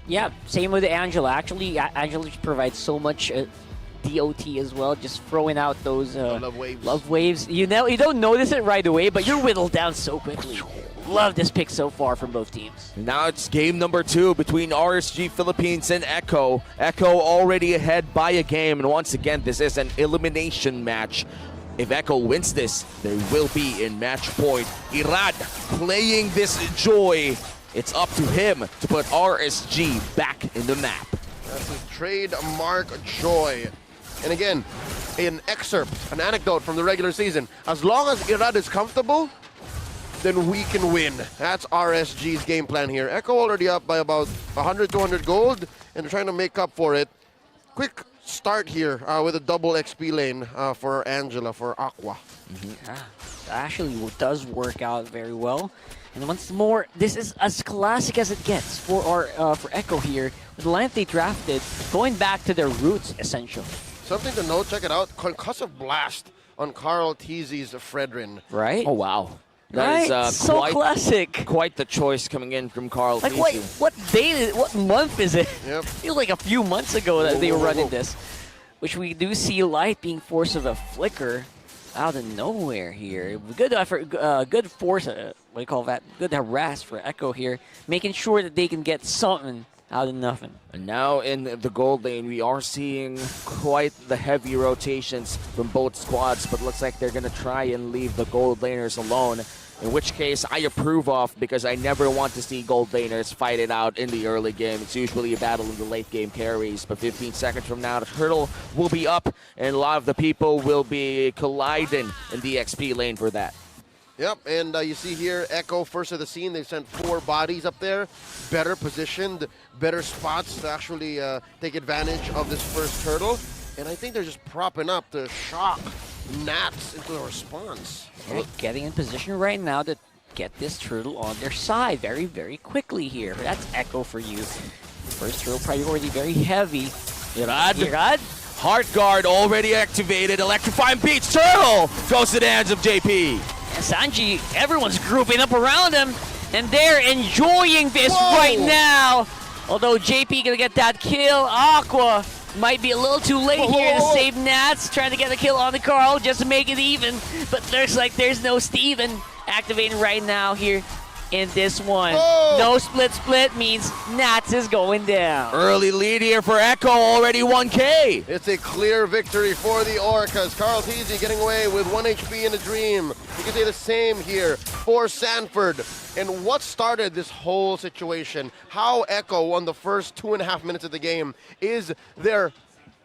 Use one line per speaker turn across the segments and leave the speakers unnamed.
Yeah, same with Angela. Actually, Angela provides so much DOT as well, just throwing out those
love waves.
Love waves. You know, you don't notice it right away, but you're whittled down so quickly. Love this pick so far from both teams.
Now it's game number 2 between RSG Philippines and Echo. Echo already ahead by a game, and once again, this is an elimination match. If Echo wins this, they will be in match point. Irad playing this Joy. It's up to him to put RSG back in the map.
That's his trademark Joy. And again, an excerpt, an anecdote from the regular season. As long as Irad is comfortable, then we can win. That's RSG's game plan here. Echo already up by about 100, 200 gold, and they're trying to make up for it. Quick start here with a double XP lane for Angela, for Aqua.
Yeah, actually does work out very well. And once more, this is as classic as it gets for Echo here. With the lineup they drafted, going back to their roots, essentially.
Something to note, check it out, concussive blast on Carl Teasy's Fredrin.
Right?
Oh, wow.
Right?
That is
So classic.
Quite the choice coming in from Carl
Like,
Teasy.
what day, what month is it?
Yep.
Feels like a few months ago that they were running this. Which we do see Light being forced of a flicker out of nowhere here. Good effort, good force, what do you call that? Good harass for Echo here, making sure that they can get something out of nothing.
And now in the gold lane, we are seeing quite the heavy rotations from both squads, but looks like they're going to try and leave the gold laners alone. In which case, I approve of, because I never want to see gold laners fight it out in the early game. It's usually a battle in the late game carries, but 15 seconds from now, the hurdle will be up, and a lot of the people will be colliding in the XP lane for that.
Yep, and you see here, Echo first of the scene. They sent 4 bodies up there, better positioned, better spots to actually take advantage of this first hurdle. And I think they're just propping up to shock Nats into a response.
They're getting in position right now to get this turtle on their side very, very quickly here. That's Echo for you. First turtle priority, very heavy. Irad.
Heart guard already activated. Electrifying beats. Turtle goes to the hands of JP.
Sanji, everyone's grouping up around him, and they're enjoying this right now. Although JP gonna get that kill, Aqua might be a little too late here to save Nats, trying to get a kill on the Carl just to make it even. But looks like there's no Steven activating right now here in this one. No split means Nats is going down.
Early lead here for Echo, already 1K.
It's a clear victory for the Orcas. Carl Teasy getting away with 1 HP in a dream. You can say the same here for Sanford. And what started this whole situation, how Echo on the first 2.5 minutes of the game, is their,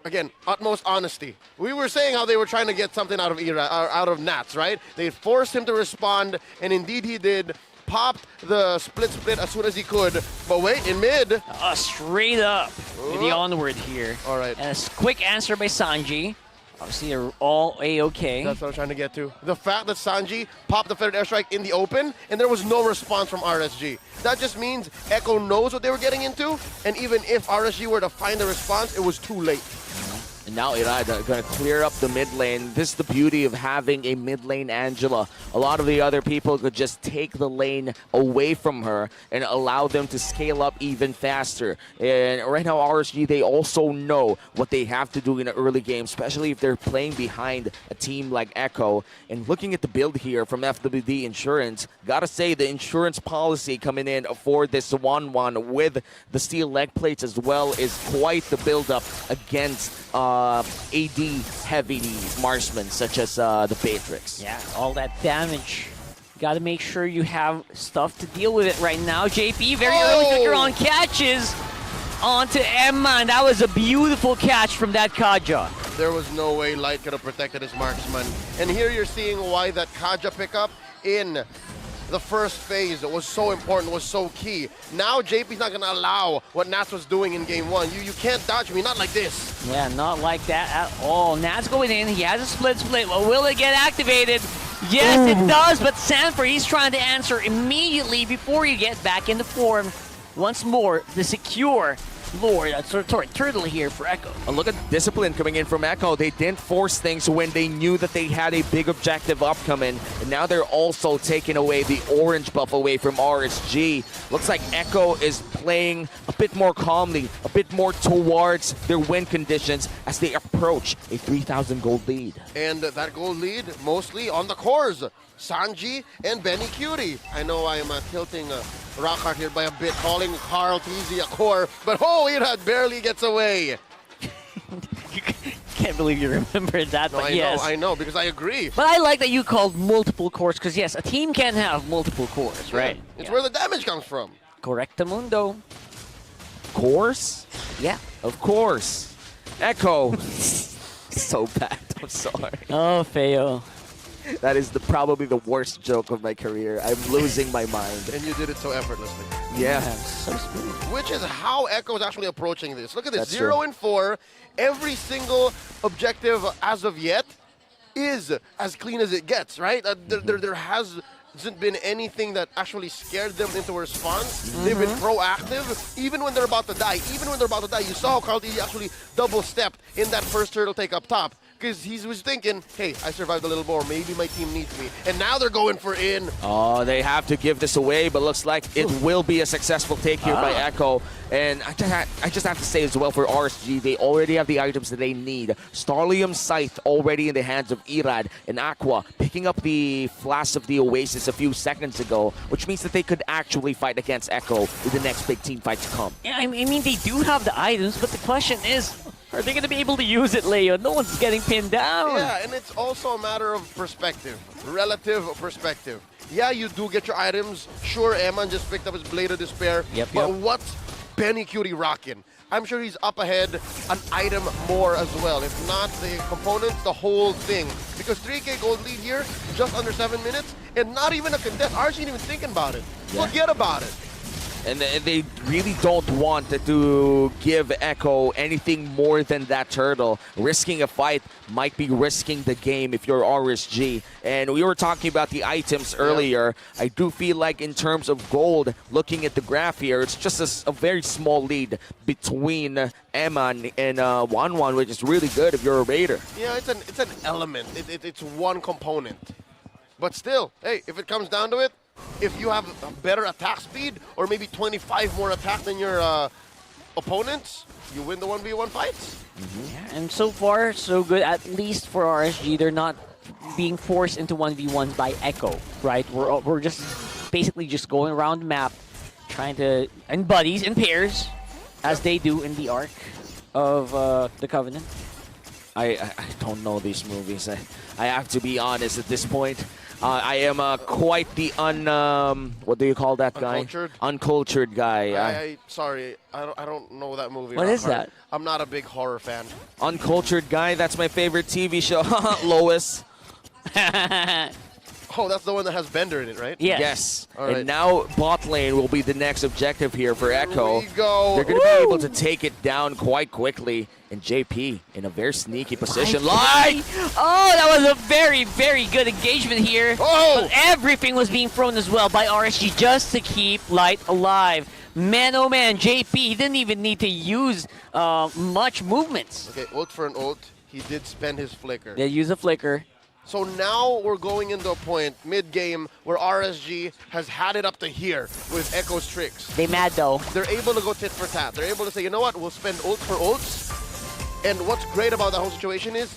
again, utmost honesty. We were saying how they were trying to get something out of Nats, right? They forced him to respond, and indeed he did. Popped the split as soon as he could, but wait, in mid.
Straight up to the onward here.
All right.
And a quick answer by Sanji. Obviously, they're all A-okay.
That's what I'm trying to get to. The fact that Sanji popped the feathered airstrike in the open, and there was no response from RSG. That just means Echo knows what they were getting into, and even if RSG were to find a response, it was too late.
And now Irad going to clear up the mid lane. This is the beauty of having a mid lane Angela. A lot of the other people could just take the lane away from her and allow them to scale up even faster. And right now RSG, they also know what they have to do in an early game, especially if they're playing behind a team like Echo. And looking at the build here from FWD Insurance, gotta say the insurance policy coming in for this 1-1 with the steel leg plates as well is quite the build up against AD heavy marksmen such as the Patrix.
Yeah, all that damage. Got to make sure you have stuff to deal with it right now. JP, very early trigger on catches onto Emma, and that was a beautiful catch from that Kaja.
There was no way Light could have protected his marksman. And here you're seeing why that Kaja pickup in the first phase was so important, was so key. Now JP's not going to allow what Nats was doing in game 1. You can't dodge me, not like this.
Yeah, not like that at all. Nats going in, he has a split. Well, will it get activated? Yes, it does, but Sanford, he's trying to answer immediately before you get back into form. Once more, the secure Lord, sorry, turtle here for Echo.
Look at discipline coming in from Echo. They didn't force things when they knew that they had a big objective upcoming. And now they're also taking away the orange buff away from RSG. Looks like Echo is playing a bit more calmly, a bit more towards their win conditions as they approach a 3,000 gold lead.
And that gold lead mostly on the cores. Sanji and Benny Cutie. I know I am tilting Rockhart here by a bit, calling Carl TZ a core, but Irad barely gets away.
Can't believe you remembered that,
No,
but yes.
I know, because I agree.
But I like that you called multiple cores, because yes, a team can have multiple cores, right?
It's where the damage comes from.
Correctamundo.
Course?
Yeah.
Of course. Echo. So bad. I'm sorry.
Oh, Feo.
That is probably the worst joke of my career. I'm losing my mind.
And you did it so effortlessly.
Yeah.
So smooth.
Which is how Echo is actually approaching this. Look at this,
That's
0
true.
and 4. Every single objective as of yet is as clean as it gets, right? There hasn't been anything that actually scared them into a response. They've been proactive, even when they're about to die. Even when they're about to die, you saw how Carl TZ actually double-stepped in that first turtle take up top. Because he was thinking, hey, I survived a little more. Maybe my team needs me. And now they're going for in.
Oh, they have to give this away, but looks like it will be a successful take here by Echo. And I just have to say as well for RSG, they already have the items that they need. Starlium Scythe already in the hands of Irad, and Aqua picking up the Flask of the Oasis a few seconds ago, which means that they could actually fight against Echo in the next big team fight to come.
Yeah, I mean, they do have the items, but the question is, are they going to be able to use it, Leo? No one's getting pinned down.
Yeah, and it's also a matter of perspective, relative perspective. Yeah, you do get your items. Sure, Eman just picked up his Blade of Despair. But what's Benny Cutie rocking? I'm sure he's up ahead an item more as well. If not the components, the whole thing. Because 3K gold lead here, just under 7 minutes, and not even a contest. RSG ain't even thinking about it. Forget about it.
And they really don't want to give Echo anything more than that turtle. Risking a fight might be risking the game if you're RSG. And we were talking about the items earlier. I do feel like in terms of gold, looking at the graph here, it's just a very small lead between Eman and 1-1, which is really good if you're a Raider.
Yeah, it's an element. It's one component. But still, hey, if it comes down to it, if you have a better attack speed or maybe 25 more attack than your opponents, you win the 1v1 fights.
Yeah, and so far, so good. At least for RSG, they're not being forced into 1v1s by Echo, right? We're just basically just going around the map, trying to, and buddies in pairs, as they do in the arc of the Covenant.
I don't know these movies. I have to be honest at this point. I am quite the what do you call that guy?
Uncultured?
Uncultured guy.
Sorry, I don't know that movie.
What is that?
I'm not a big horror fan.
Uncultured guy, that's my favorite TV show. Lois.
Oh, that's the one that has Bender in it, right?
Yes.
Yes.
All right.
And now bot lane will be the next objective here for Echo.
Here we go.
They're going to be able to take it down quite quickly. And JP in a very sneaky position. Light!
Oh, that was a very, very good engagement here.
Oh!
But everything was being thrown as well by RSG just to keep Light alive. Man, oh man, JP, he didn't even need to use much movements.
Okay, ult for an ult. He did spend his flicker.
They use a flicker.
So now we're going into a point mid-game where RSG has had it up to here with Echo's tricks.
They mad though.
They're able to go tit for tat. They're able to say, you know what, we'll spend ult for ults. And what's great about that whole situation is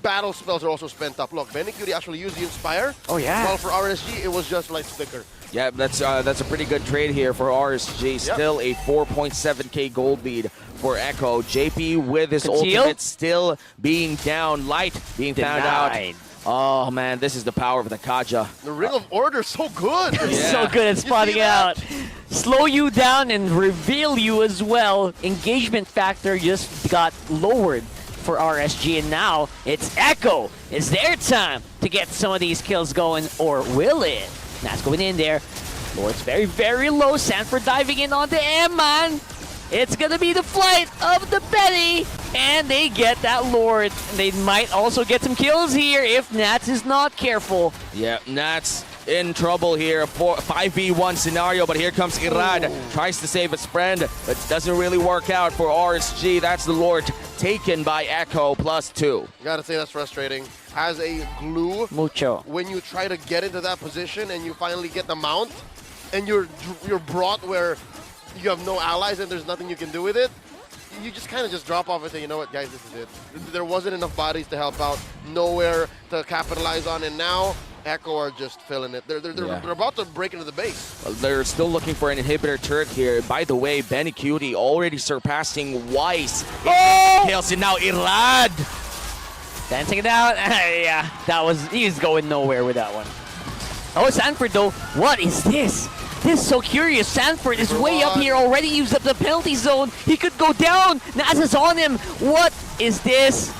battle spells are also spent up. Look, Benny Cutie actually used the Inspire.
Oh yeah.
While for RSG, it was just like flicker.
Yeah, that's a pretty good trade here for RSG. Still a 4.7k gold lead for Echo. JP with his ultimate still being down. Light being found out. Oh man, this is the power of the Kaja.
The Ring of Order is so good.
Yeah.
So good at spotting out. Slow you down and reveal you as well. Engagement factor just got lowered for RSG, and now it's Echo. It's their time to get some of these kills going, or will it? That's going in there. Lord's very, very low. Sanford diving in onto Eman. It's going to be the flight of the Betty, and they get that Lord. They might also get some kills here if Nats is not careful.
Yeah, Nats in trouble here. 5v1 scenario, but here comes Irad. Tries to save his friend, but doesn't really work out for RSG. That's the Lord taken by Echo +2.
Gotta say that's frustrating. As a glue,
Mucho.
when you try to get into that position and you finally get the mount, and you're brought where you have no allies and there's nothing you can do with it, you just kind of just drop off and say, you know what, guys, this is it. There wasn't enough bodies to help out, nowhere to capitalize on, and now Echo are just filling it. They're about to break into the base.
Well, they're still looking for an inhibitor turret here. By the way, Benny Cutie already surpassing Weiss. Kills it now, Irad.
Dancing it out. Yeah, he was going nowhere with that one. Oh, Sanford though, what is this? This is so curious. Sanford is way up here, already used up the penalty zone. He could go down. Naz is on him. What is this?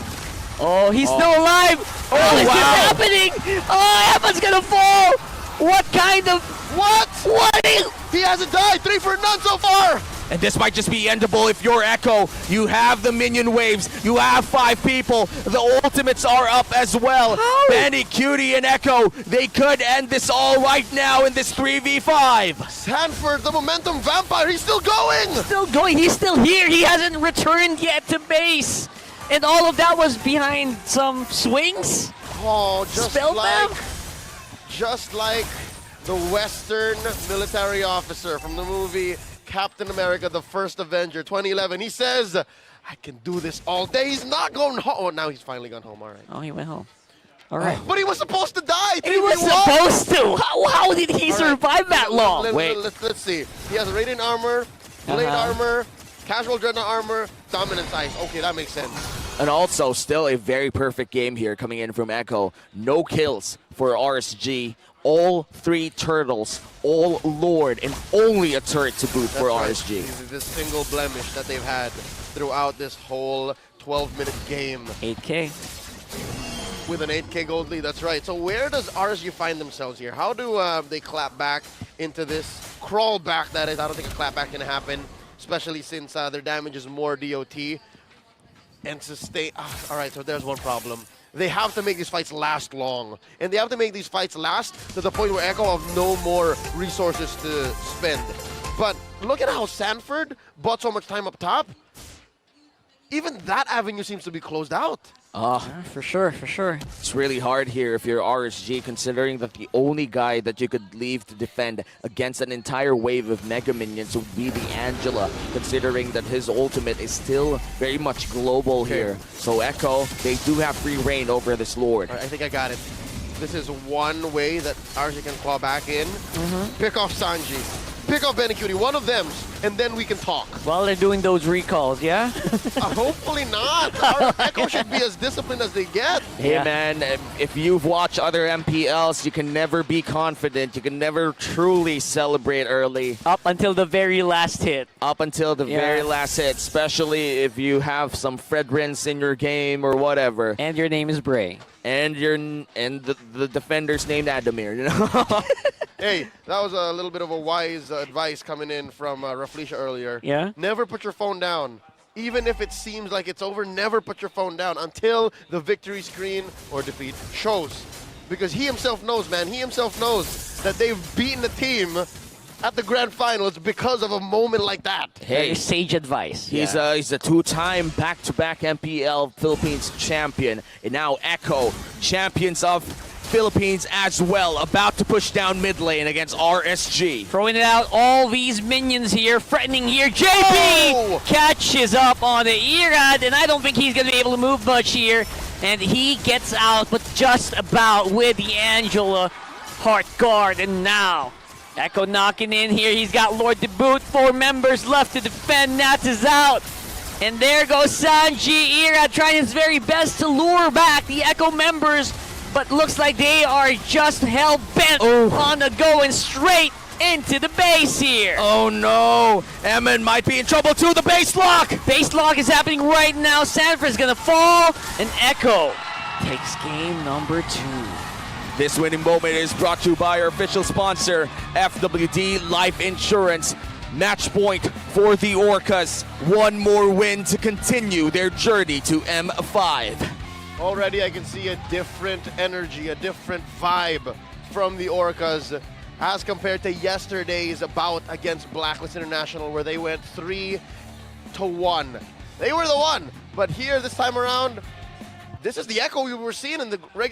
Oh, he's still alive. Oh, what is this happening? Oh, Emma's gonna fall. What kind of...
What?
What is...
He hasn't died. 3 for none so far.
And this might just be endable if you're Echo. You have the minion waves. You have 5 people. The ultimates are up as well.
How?
Benny, Cutie, and Echo. They could end this all right now in this 3v5.
Sanford, the momentum vampire, he's still going.
Still going. He's still here. He hasn't returned yet to base. And all of that was behind some swings.
Oh, just
them?
like the Western military officer from the movie Captain America, the First Avenger, 2011. He says, I can do this all day. He's not going home. Oh, now he's finally gone home. All right.
Oh, he went home. All right.
But he was supposed to die.
He was supposed to. How did he survive that long?
Let's see. He has radiant armor, blade armor, casual dreadnought armor, dominance ice. Okay, that makes sense.
And also, still a very perfect game here coming in from Echo. No kills for RSG. All 3 turtles, all Lord, and only a turret to boot for RSG.
This single blemish that they've had throughout this whole 12-minute game.
8K.
With an 8K gold lead, that's right. So where does RSG find themselves here? How do they clap back into this? Crawl back, that is. I don't think a clap back can happen, especially since their damage is more DOT. And sustain. All right, so there's one problem. They have to make these fights last long. And they have to make these fights last to the point where Echo have no more resources to spend. But look at how Sanford bought so much time up top. Even that avenue seems to be closed out.
For sure, for sure.
It's really hard here if you're RSG, considering that the only guy that you could leave to defend against an entire wave of Mega Minions would be the Angela, considering that his ultimate is still very much global here. So Echo, they do have free reign over this Lord.
Right, I think I got it. This is one way that RSG can claw back in. Pick off Sanji. Pick off Benny Cutie, one of them, and then we can talk.
While they're doing those recalls, yeah?
Hopefully not. Our Echo should be as disciplined as they get.
Hey man, if you've watched other MPLs, you can never be confident. You can never truly celebrate early.
Up until the very last hit.
Up until the very last hit, especially if you have some Fredrins in your game or whatever.
And your name is Bray.
And the defender's named Adamir, you know?
Hey, that was a little bit of a wise advice coming in from Rafleisha earlier.
Yeah?
Never put your phone down. Even if it seems like it's over, never put your phone down until the victory screen or defeat shows. Because he himself knows, man. He himself knows that they've beaten the team at the grand finals because of a moment like that.
Hey, sage advice.
He's a 2-time back-to-back MPL Philippines champion. And now Echo, champions of Philippines as well, about to push down mid lane against RSG.
Throwing it out, all these minions here, threatening here. JP catches up on the Irad, and I don't think he's going to be able to move much here. And he gets out, but just about with the Angela Heart Guard. And now, Echo knocking in here. He's got Lord to boot. 4 members left to defend. Nats is out. And there goes Sanji. Irad trying his very best to lure back the Echo members. But looks like they are just hell-bent on the going straight into the base here.
Oh no, Emin might be in trouble too. The base lock!
Base lock is happening right now. Sanford's gonna fall, and Echo takes game number 2.
This winning moment is brought to you by our official sponsor, FWD Life Insurance. Match point for the Orcas. One more win to continue their journey to M5.
Already I can see a different energy, a different vibe from the Orcas as compared to yesterday's bout against Blacklist International where they went 3-1. They were the one, but here this time around, this is the echo we were seeing in the regular